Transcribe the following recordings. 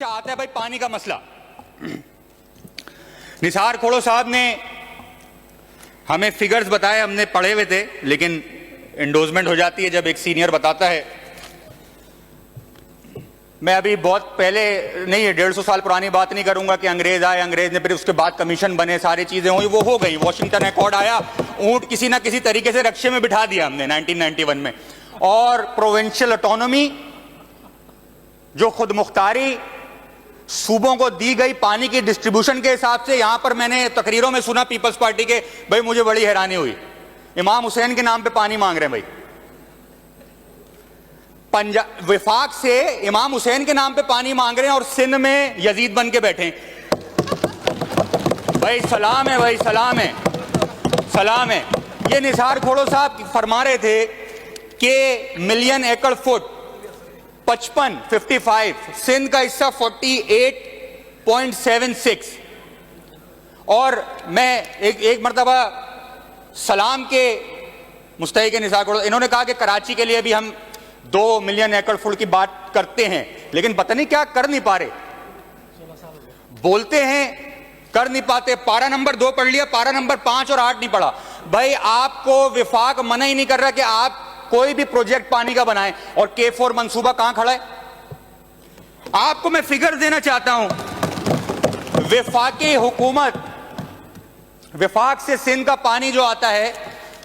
आता है भाई पानी का मसला। निसार खोड़ो साहब ने हमें फिगर्स बताए, हमने पढ़े हुए थे, लेकिन एंडोर्समेंट हो जाती है जब एक सीनियर बताता है। मैं अभी बहुत पहले नहीं है, 150 साल पुरानी बात नहीं करूंगा कि अंग्रेज आए, अंग्रेज ने फिर उसके बाद कमीशन बने, सारी चीजें हुई, वो हो गई। वॉशिंगटन अकॉर्ड आया, ऊंट किसी ना किसी तरीके से रक्शे में बिठा दिया हमने 1991 में। और प्रोविंशियल ऑटोनॉमी, जो खुद मुख्तारी सूबों को दी गई पानी की डिस्ट्रीब्यूशन के हिसाब से, यहां पर मैंने तकरीरों में सुना पीपल्स पार्टी के, भाई मुझे बड़ी हैरानी हुई, इमाम हुसैन के नाम पे पानी मांग रहे हैं भाई। पंजाब विफाक से इमाम हुसैन के नाम पे पानी मांग रहे हैं और सिंध में यजीद बन के बैठे हैं। भाई सलाम है, भाई सलाम है, सलाम है। ये निसार खोड़ो साहब फरमा रहे थे कि मिलियन एकड़ फुट 55 सिंध का हिस्सा 48.76। और मैं एक मरतबा सलाम के मुस्तहिक निसार खोड़ो, इन्होंने कहा कि कराची के लिए भी हम 2 मिलियन एकड़ फुट की बात करते हैं, लेकिन पता नहीं क्या कर नहीं पा रहे। बोलते हैं कर नहीं पाते। पारा नंबर 2 पढ़ लिया, पारा नंबर 5 और 8 नहीं पढ़ा। भाई आपको विफाक मना ही नहीं कर रहा कि आप कोई भी प्रोजेक्ट पानी का बनाएं, और K4 मंसूबा कहां खड़ा है? आपको मैं फिगर देना चाहता हूं। विफाकी हुकूमत, विफाक से सिंध का पानी जो आता है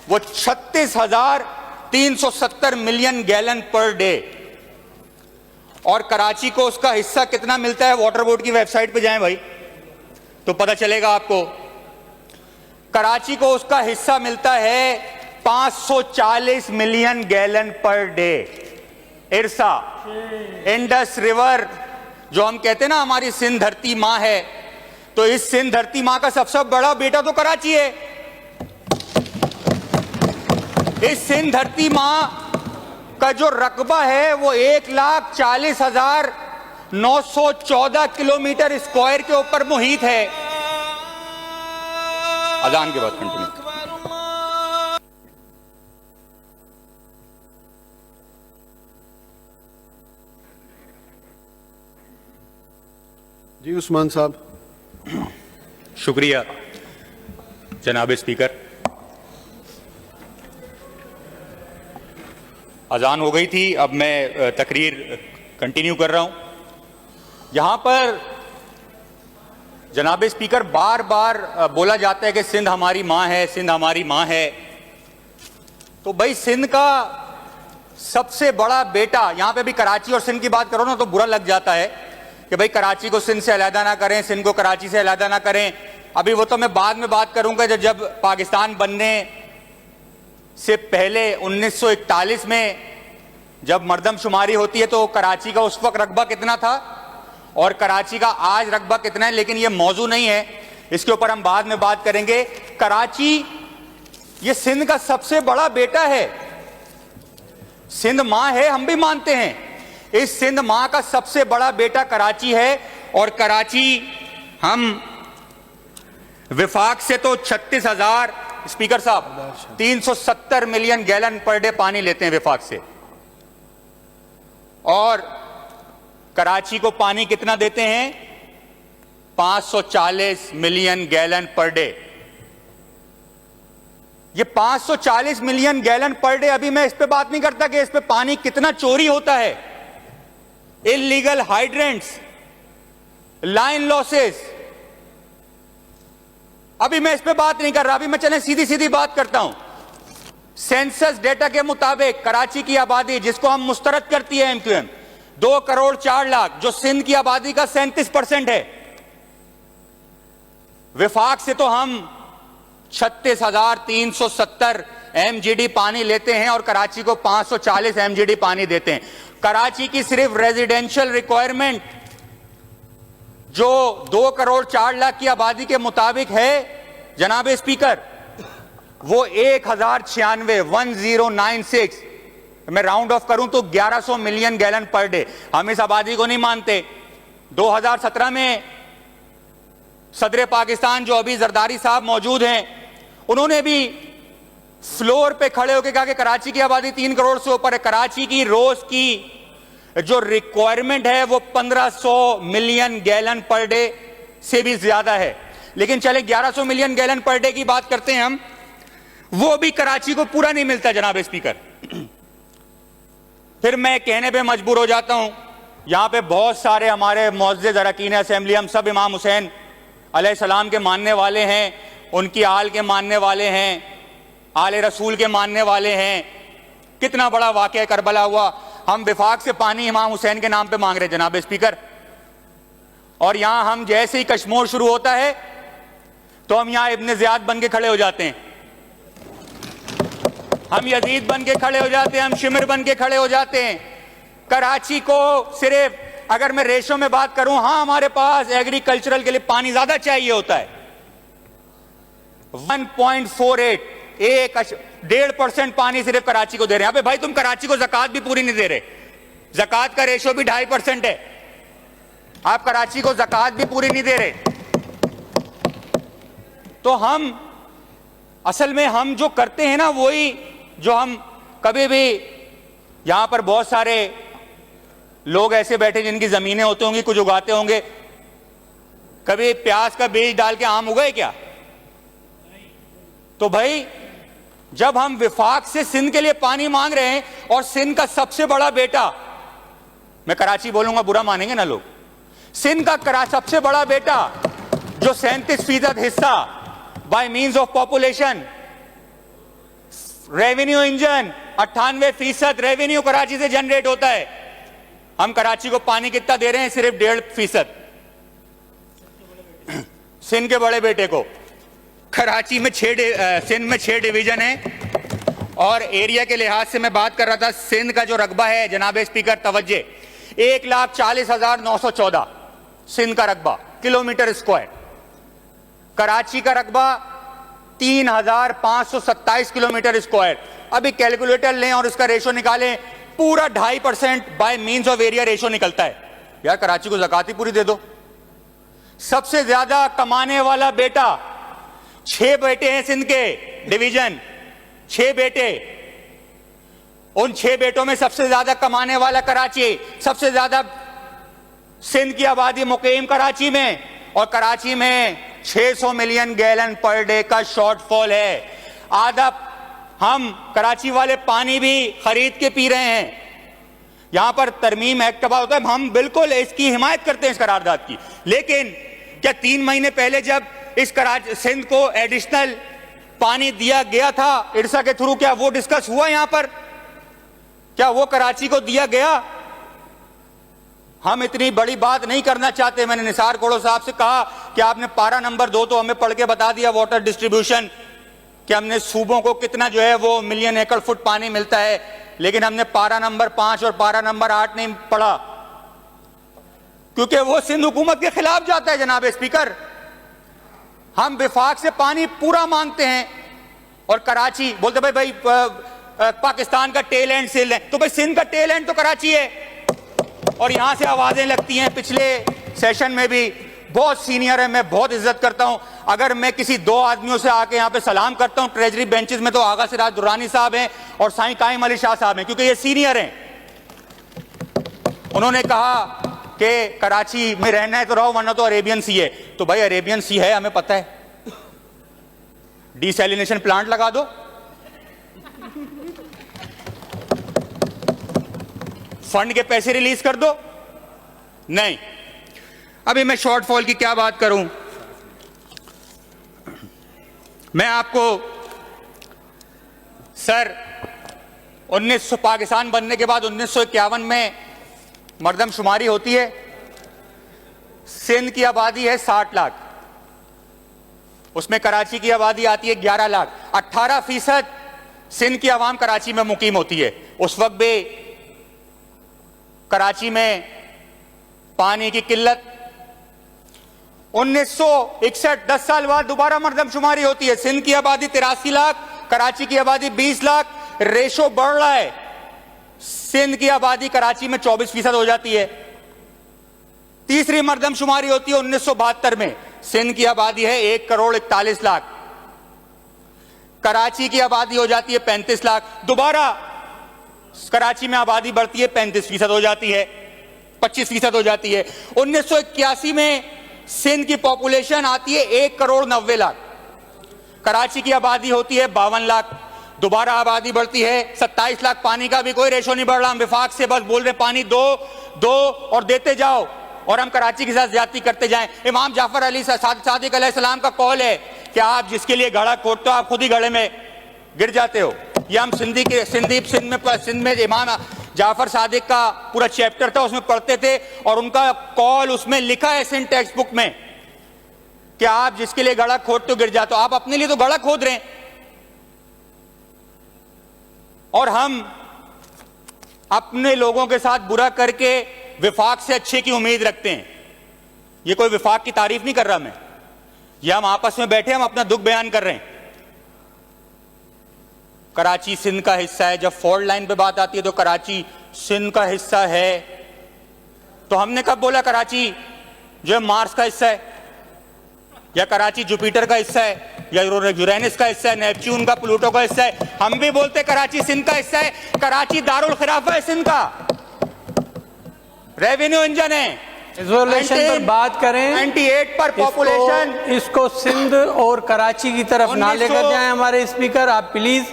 वो 36,370 मिलियन गैलन पर डे, और कराची को उसका हिस्सा कितना मिलता है? वाटर बोर्ड की वेबसाइट पे जाएं भाई तो पता चलेगा आपको। कराची को उसका हिस्सा मिलता है 540 million gallon per day. इरसा, Indus river, जो हम कहते हैं ना हमारी सिंध धरती मां है, तो इस सिंध धरती मां का सबसे बड़ा बेटा तो कराची है। इस सिंध धरती मां का जो रकबा है वो 1,40,914 किलोमीटर स्क्वायर के ऊपर मुहित है। अजान के बाद कंटिन्यू। जी उस्मान साहब। शुक्रिया जनाब स्पीकर। अजान हो गई थी, अब मैं तकरीर कंटिन्यू कर रहा हूं। यहां पर जनाब स्पीकर बार बार बोला जाता है कि सिंध हमारी मां है, सिंध हमारी मां है। तो भाई सिंध का सबसे बड़ा बेटा, यहां पे भी कराची और सिंध की बात करो ना तो बुरा लग जाता है कि भाई कराची को सिंध से अलहदा ना करें, सिंध को कराची से अलहदा ना करें। अभी वो तो मैं बाद में बात करूंगा जब पाकिस्तान बनने से पहले 1941 में जब मर्दमशुमारी होती है तो कराची का उस वक्त रकबा कितना था और कराची का आज रकबा कितना है, लेकिन ये मौजू नहीं है, इसके ऊपर हम बाद में बात करेंगे। कराची ये सिंध का सबसे बड़ा बेटा है। सिंध मां है, हम भी मानते हैं। इस सिंध मां का सबसे बड़ा बेटा कराची है, और कराची हम विफाक से तो 36,000 स्पीकर साहब 370 मिलियन गैलन पर डे पानी लेते हैं विफाक से, और कराची को पानी कितना देते हैं? 540 मिलियन गैलन पर डे। ये 540 मिलियन गैलन पर डे, अभी मैं इस पे बात नहीं करता कि इस पे पानी कितना चोरी होता है, इल्लीगल हाइड्रेंट्स, लाइन लॉसेस, अभी मैं इस पे बात नहीं कर रहा। अभी मैं चलें सीधी सीधी बात करता हूं। सेंसस डेटा के मुताबिक कराची की आबादी, जिसको हम मुस्तरद करती है MQM, 2 करोड़ 4 लाख, जो सिंध की आबादी का 37% है। विफाक से तो हम 36,370 MGD पानी लेते हैं और कराची को 540 MGD पानी देते हैं। कराची की सिर्फ रेजिडेंशियल रिक्वायरमेंट जो 2 करोड़ 4 लाख की आबादी के मुताबिक है जनाब स्पीकर, वो 1096, मैं राउंड ऑफ करूं तो 1100 मिलियन गैलन पर डे। हम इस आबादी को नहीं मानते। 2017 में सदर पाकिस्तान जो अभी जरदारी साहब मौजूद हैं, उन्होंने भी फ्लोर पे खड़े होकर कहा कि कराची की आबादी 3 करोड़ से ऊपर है। कराची की रोज की जो रिक्वायरमेंट है वो 1500 मिलियन गैलन पर डे से भी ज्यादा है। लेकिन चले 1100 मिलियन गैलन पर डे की बात करते हैं हम, वो भी कराची को पूरा नहीं मिलता जनाब स्पीकर। फिर मैं कहने पे मजबूर हो जाता हूं, यहां पे बहुत सारे हमारे मुअज़्ज़िज़ अरकान असेंबली, हम सब इमाम हुसैन अलैहिस्सलाम के मानने वाले हैं, उनकी आल के मानने वाले हैं, आले रसूल के मानने वाले हैं। कितना बड़ा वाक़या करबला हुआ, हम विफाक से पानी इमाम हुसैन के नाम पे मांग रहे जनाब स्पीकर, और यहां हम जैसे ही कश्मोर शुरू होता है तो हम यहां इब्ने ज़ियाद बन के खड़े हो जाते हैं, हम यजीद बन के खड़े हो जाते हैं, हम शिमर बन के खड़े हो जाते हैं। कराची को सिर्फ अगर मैं रेशो में बात करूं, हां हमारे पास एग्रीकल्चरल के लिए पानी ज्यादा चाहिए होता है, 1.48 1.5% पानी सिर्फ कराची को दे रहे हैं। अबे भाई तुम कराची को ज़कात भी पूरी नहीं दे रहे, ज़कात का रेशो भी 2.5% है, आप कराची को ज़कात भी पूरी नहीं दे रहे। तो हम असल में हम जो करते हैं ना, वही जो हम कभी भी, यहां पर बहुत सारे लोग ऐसे बैठे जिनकी जमीनें होती होंगी, कुछ उगाते होंगे, कभी प्याज का बीज डाल के आम उगाए क्या? तो भाई जब हम विफाक से सिंध के लिए पानी मांग रहे हैं, और सिंध का सबसे बड़ा बेटा, मैं कराची बोलूंगा बुरा मानेंगे ना लोग, सिंध का सबसे बड़ा बेटा जो 37% हिस्सा bye means of population, revenue engine 98% revenue Karachi से जनरेट होता है, हम कराची को पानी कितना दे रहे हैं? सिर्फ 1.5%। सिंध के बड़े बेटे को, कराची में सिंध में 6 डिवीजन है, और एरिया के लिहाज से मैं बात कर रहा था, सिंध का जो रकबा है जनाब स्पीकर तवज्जे, 1,40,914 सिंध का रकबा किलोमीटर स्क्वायर, कराची का रकबा 3,527 किलोमीटर स्क्वायर। अभी कैलकुलेटर लें और इसका रेशो निकालें, पूरा 2.5% bye means of area ratio निकलता है। यार कराची को ज़कात ही पूरी दे दो। सबसे ज्यादा कमाने वाला बेटा, 6 बेटे हैं सिंध के डिवीजन, 6 बेटे, उन 6 बेटों में सबसे ज्यादा कमाने वाला कराची, सबसे ज्यादा सिंध की आबादी मुकीम कराची में, और कराची में 600 मिलियन गैलन पर डे का शॉर्टफॉल है। आधा हम कराची वाले पानी भी खरीद के पी रहे हैं। यहां पर तरमीम एक्ट का होता है, हम बिल्कुल इसकी हिमायत करते हैं इस करारदाद की, लेकिन क्या 3 महीने पहले जब इस सिंध को एडिशनल पानी दिया गया था इरसा के थ्रू, क्या वो डिस्कस हुआ यहां पर? क्या वो कराची को दिया गया? हम इतनी बड़ी बात नहीं करना चाहते। मैंने निसार कोड़ो साहब से कहा कि आपने पारा नंबर 2 तो हमें पढ़ के बता दिया, वाटर डिस्ट्रीब्यूशन, कि हमने सूबों को कितना जो है वो मिलियन एकड़ फुट पानी मिलता है, लेकिन हमने पारा नंबर 5 और पारा नंबर 8 नहीं पढ़ा, क्योंकि वो सिंध हुकूमत के खिलाफ जाता है जनाब स्पीकर। हम विफाक से पानी पूरा मांगते हैं, और कराची बोलते भाई पाकिस्तान का टेल एंड सिल है, तो भाई सिंध का टेल एंड तो कराची है, और यहां से आवाजें लगती हैं। पिछले सेशन में भी बहुत सीनियर है, मैं बहुत इज्जत करता हूं, अगर मैं किसी 2 आदमियों से आके यहां पे सलाम करता हूं ट्रेजरी बेंचेस में, तो आगा सिराज दुर्रानी साहब हैं और साईं कायम अली शाह साहब हैं, क्योंकि ये सीनियर हैं। उन्होंने कहा कि कराची में रहना है तो रहो, वरना तो अरेबियन सी है। तो भाई अरेबियन सी है, हमें पता है, डिसैलिनेशन प्लांट लगा दो, फंड के पैसे रिलीज कर दो। नहीं, अभी मैं शॉर्टफॉल की क्या बात करूं। मैं आपको सर 1900 पाकिस्तान बनने के बाद 1951 में मर्दमशुमारी होती है, सिंध की आबादी है 60 लाख, उसमें कराची की आबादी आती है 11 लाख, 18% सिंध की आवाम कराची में मुकीम होती है। उस वक्त भी कराची में पानी की किल्लत। 1961 10 साल बाद दोबारा मर्दमशुमारी होती है, सिंध की आबादी 83 लाख, कराची की आबादी 20 लाख, रेशो बढ़ रहा है, सिंध की आबादी कराची में 24% हो जाती है। तीसरी मर्दमशुमारी होती है 1972 में, सिंध की आबादी है 1,41,00,000, कराची की आबादी हो जाती है 35 लाख। दोबारा कराची में आबादी बढ़ती है, 35% हो जाती है, 25% हो जाती है। 1981 में सिंध की पॉपुलेशन आती है 1,90,00,000। कराची की आबादी होती है 52 लाख। दोबारा आबादी बढ़ती है 27 लाख। पानी का भी कोई रेशो नहीं बढ़ रहा। हम विफाक से बस बोल रहे पानी दो और देते जाओ, और हम कराची के साथ ज्यादती करते जाएं। इमाम जाफर अली सादिक अलैहिस्सलाम का कौल है कि आप जिसके लिए घड़ा खोदते हो आप खुद ही घड़े में गिर जाते हो। यह हम सिंध में इमाम जाफर सादिक का पूरा चैप्टर था, उसमें पढ़ते थे, और उनका कौल उसमें लिखा है सिंध टेक्स्ट बुक में कि आप जिसके लिए घड़ा खोदते हो गिर जाते हो। आप अपने लिए तो घड़ा खोद रहे हैं, और हम अपने लोगों के साथ बुरा करके विफाक से अच्छे की उम्मीद रखते हैं। ये कोई विफाक की तारीफ नहीं कर रहा मैं, ये हम आपस में बैठे हम अपना दुख बयान कर रहे हैं। कराची सिंध का हिस्सा है। जब फॉल्ट लाइन पे बात आती है तो कराची सिंध का हिस्सा है। तो हमने कब बोला कराची जो है मार्स का हिस्सा है, या कराची जुपिटर का हिस्सा है, या यूरेनस का हिस्सा है, नेपच्यून का, प्लूटो का हिस्सा है? हम भी बोलते कराची सिंध का हिस्सा है। कराची दारुल खिलाफा है सिंध का, रेवेन्यू इंजन है। रिजोल्यूशन पर बात करें, 98 पर पॉपुलेशन। इसको सिंध और कराची की तरफ ना लेकर जाएं हमारे स्पीकर। आप प्लीज,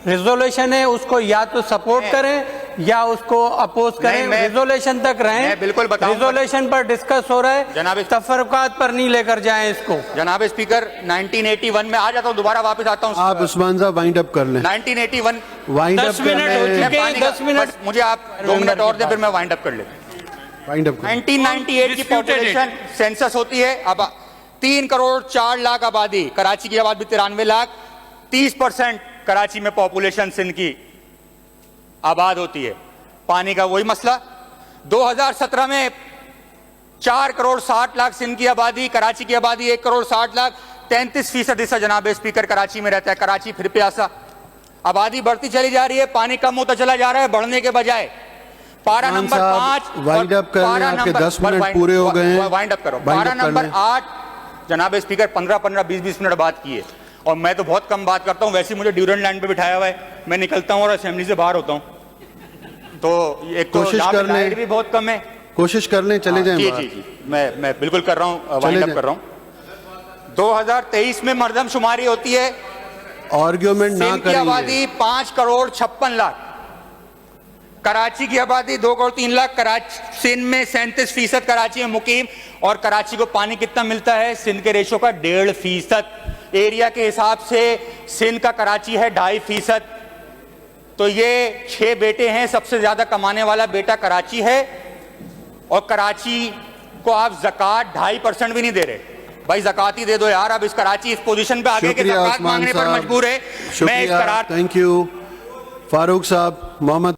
रिजोल्यूशन है उसको या तो सपोर्ट करें या उसको अपोज करें। रिजोल्यूशन तक रहें। बिल्कुल बताऊं, रिजोल्यूशन पर डिस्कस हो रहा है, जनाब तफरकात पर नहीं लेकर जाएं इसको। जनाब स्पीकर, 1981 में आ जाता हूं, दोबारा वापस आता हूं। आप उस्मान साहब वाइंड अप कर लें। 1981 वाइंड अप 10 मिनट हो चुके हैं, 10 मिनट मुझे आप 2 मिनट और दे, फिर मैं वाइंड अप कर ले। वाइंड अप 1998 की पॉपुलेशन सेंसस होती है। अब 3,04,00,000 आबादी, कराची की आबादी 93 लाख। 30% कराची में पॉपुलेशन सिंध की आबाद होती है। पानी का वही मसला। 2017 में 4,60,00,000 सिंध की आबादी, कराची की आबादी 1,60,00,000। 33% हिस्सा जनाब स्पीकर कराची में रहता है। कराची फिर प्यासा। आबादी बढ़ती चली जा रही है, पानी कम होता चला जा रहा है, बढ़ने के बजाय। पारा नंबर 5 वाइंड अप करें, आपके 10 मिनट पूरे हो गए हैं। वाइंड अप करो। पारा नंबर 8 जनाब स्पीकर 15-15, 20-20 मिनट बात किए, और मैं तो बहुत कम बात करता हूं। वैसे ही मुझे ड्यूरेंट लाइन पे बिठाया हुआ है, मैं निकलता हूं और असेंबली से बाहर होता हूं। तो एक तो लाइट भी बहुत कम है। कोशिश कर लें, चले जाएं। जी, मैं बिल्कुल कर रहा हूं, वाइंड अप कर रहा हूं। 2023 में मर्दमशुमारी होती है। आर्ग्यूमेंट ना सिंध की आबादी 5,56,00,000। कराची की आबादी 2,03,00,000। कराची सिंध में 37% कराची में मुकीम। और कराची को पानी कितना मिलता है सिंध के रेशो का? 1.5%। एरिया के हिसाब से सिंध का कराची है 2.5%। तो ये 6 बेटे हैं, सबसे ज्यादा कमाने वाला बेटा कराची है। और कराची को आप ज़कात 2.5% भी नहीं दे रहे। भाई ज़कात ही दे दो यार। अब इस कराची इस पोजीशन पे आगे के ज़कात मांगने पर मजबूर है। मैं इस करार। थैंक यू फारूक साहब। मोहम्मद